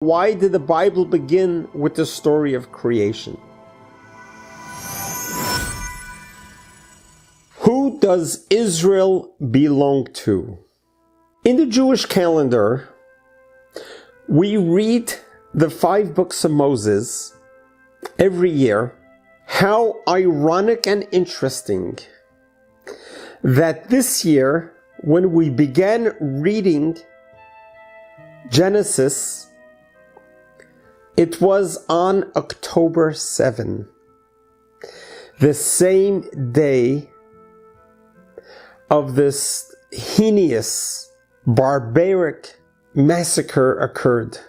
Why did the Bible begin with the story of creation? Who does Israel belong to? In the Jewish calendar, we read the 5 books of Moses every year. How ironic and interesting that this year, when we began reading Genesis, it was on October 7, the same day of this heinous, barbaric massacre occurred.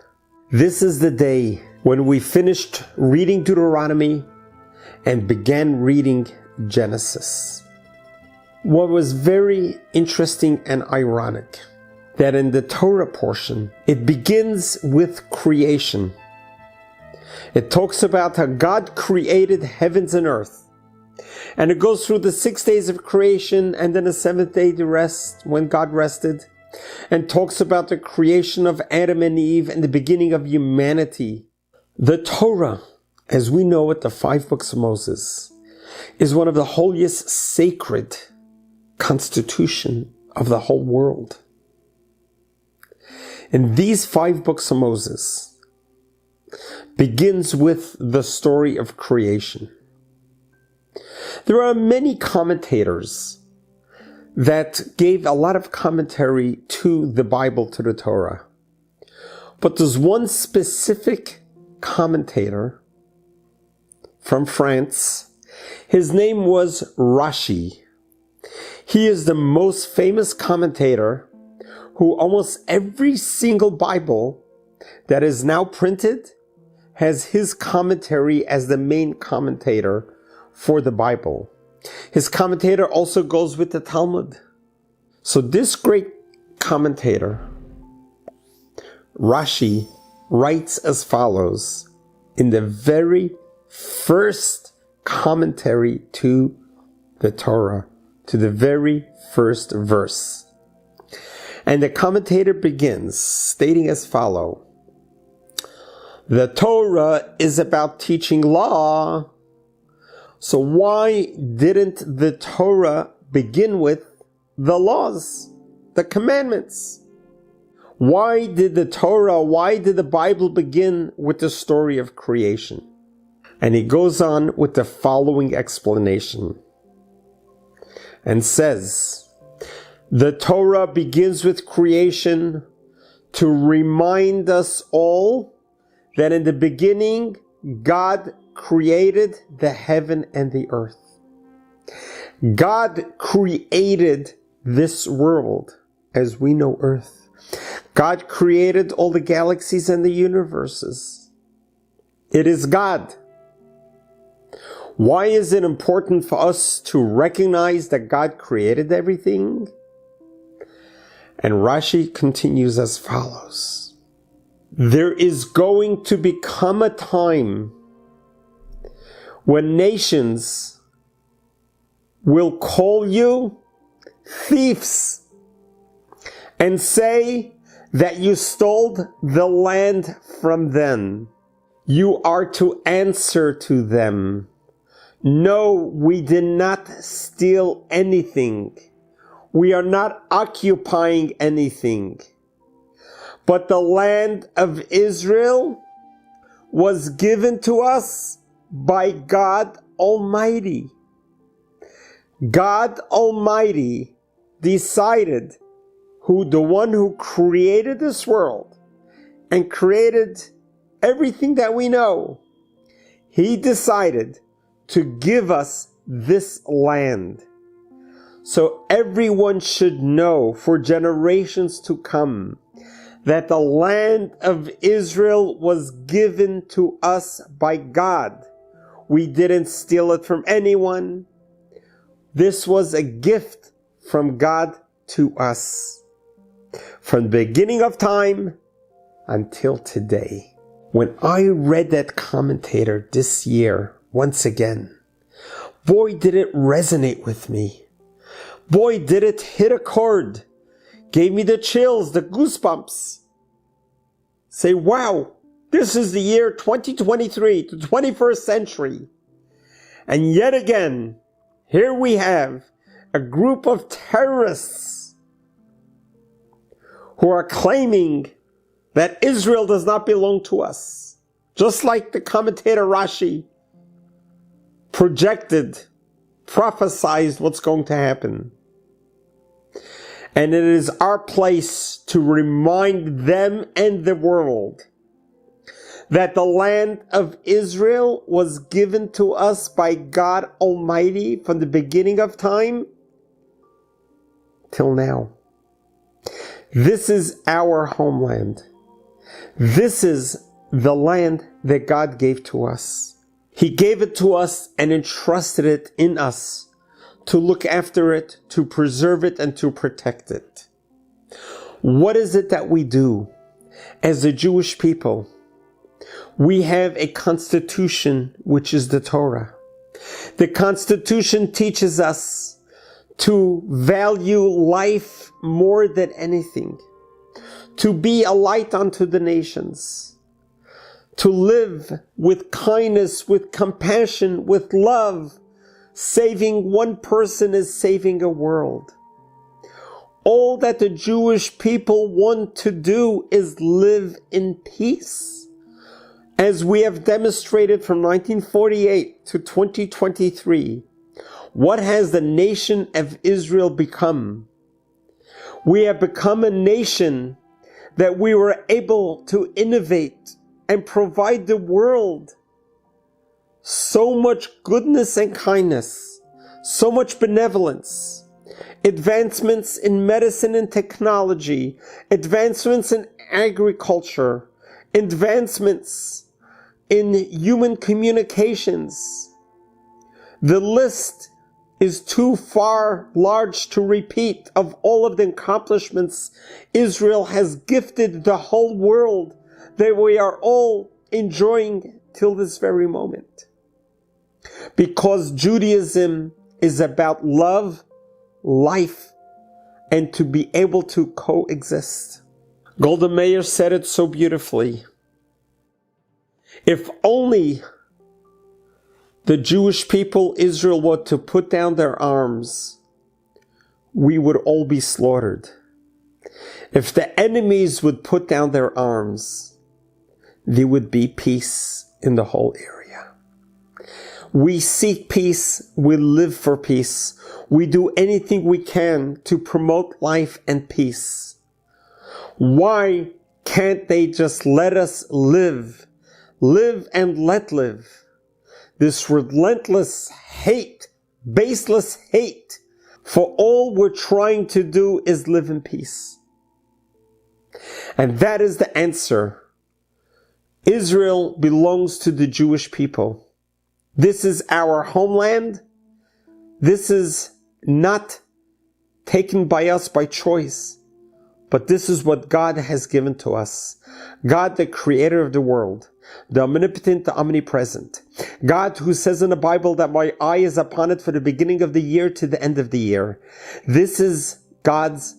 This is the day when we finished reading Deuteronomy and began reading Genesis. What was very interesting and ironic, that in the Torah portion, it begins with creation. It talks about how God created heavens and earth. And it goes through the 6 days of creation, and then the 7th day to rest, when God rested. And talks about the creation of Adam and Eve and the beginning of humanity. The Torah, as we know it, the 5 books of Moses, is one of the holiest sacred constitution of the whole world. And these 5 books of Moses begins with the story of creation. There are many commentators that gave a lot of commentary to the Bible, to the Torah. But there's one specific commentator from France. His name was Rashi. He is the most famous commentator who almost every single Bible that is now printed has his commentary as the main commentator for the Bible. His commentator also goes with the Talmud. So this great commentator, Rashi, writes as follows in the very first commentary to the Torah, to the very first verse. And the commentator begins stating as follows: the Torah is about teaching law. So why didn't the Torah begin with the laws, the commandments? Why did the Bible begin with the story of creation? And he goes on with the following explanation and says, the Torah begins with creation to remind us all that in the beginning, God created the heaven and the earth. God created this world as we know earth. God created all the galaxies and the universes. It is God. Why is it important for us to recognize that God created everything? And Rashi continues as follows: there is going to become a time when nations will call you thieves and say that you stole the land from them. You are to answer to them, no, we did not steal anything. We are not occupying anything. But the land of Israel was given to us by God Almighty. God Almighty decided the one who created this world and created everything that we know, he decided to give us this land. So everyone should know for generations to come that the land of Israel was given to us by God. We didn't steal it from anyone. This was a gift from God to us from the beginning of time until today. When I read that commentator this year, once again, boy, did it resonate with me. Boy, did it hit a chord. Gave me the chills, the goosebumps. Say, wow, This is the year 2023, the 21st century. And yet again, here we have a group of terrorists who are claiming that Israel does not belong to us. Just like the commentator Rashi prophesied what's going to happen. And it is our place to remind them and the world that the land of Israel was given to us by God Almighty from the beginning of time till now. This is our homeland. This is the land that God gave to us. He gave it to us and entrusted it in us to look after it, to preserve it, and to protect it. What is it that we do as a Jewish people? We have a constitution, which is the Torah. The constitution teaches us to value life more than anything, to be a light unto the nations, to live with kindness, with compassion, with love. Saving one person is saving a world. All that the Jewish people want to do is live in peace. As we have demonstrated from 1948 to 2023, what has the nation of Israel become? We have become a nation that we were able to innovate and provide the world so much goodness and kindness, so much benevolence, advancements in medicine and technology, advancements in agriculture, advancements in human communications. The list is too far large to repeat of all of the accomplishments Israel has gifted the whole world that we are all enjoying till this very moment. Because Judaism is about love, life, and to be able to coexist. Golda Meir said it so beautifully. If only the Jewish people, Israel, were to put down their arms, we would all be slaughtered. If the enemies would put down their arms, there would be peace in the whole area. We seek peace, we live for peace. We do anything we can to promote life and peace. Why can't they just let us live? Live and let live. This relentless hate, baseless hate, for all we're trying to do is live in peace. And that is the answer. Israel belongs to the Jewish people. This is our homeland. This is not taken by us by choice, but this is what God has given to us. God, the creator of the world, the omnipotent, the omnipresent. God who says in the Bible that my eye is upon it from the beginning of the year to the end of the year. This is God's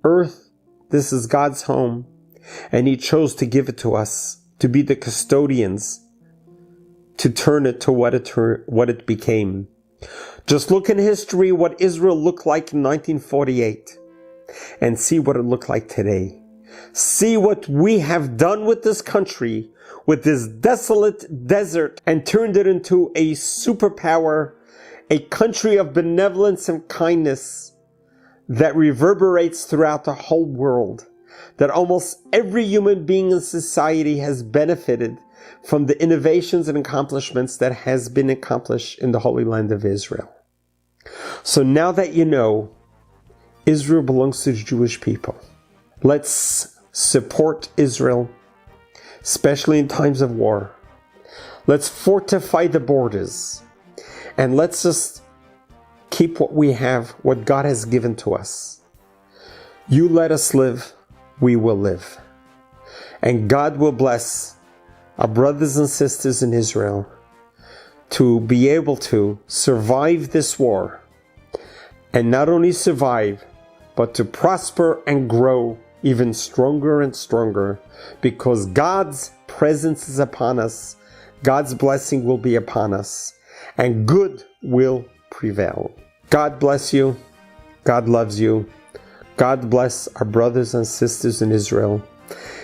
earth. This is God's home. And He chose to give it to us, to be the custodians, to turn it to what it became. Just look in history what Israel looked like in 1948 and see what it looked like today. See what we have done with this country, with this desolate desert, and turned it into a superpower, a country of benevolence and kindness that reverberates throughout the whole world, that almost every human being in society has benefited from the innovations and accomplishments that has been accomplished in the Holy Land of Israel. So now that you know, Israel belongs to the Jewish people. Let's support Israel, especially in times of war. Let's fortify the borders. And let's just keep what we have, what God has given to us. You let us live, we will live. And God will bless our brothers and sisters in Israel to be able to survive this war. And not only survive, but to prosper and grow even stronger and stronger, because God's presence is upon us, God's blessing will be upon us, and good will prevail. God bless you. God loves you. God bless our brothers and sisters in Israel.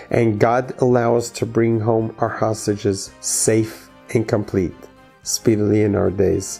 And God allow us to bring home our hostages safe and complete, speedily in our days.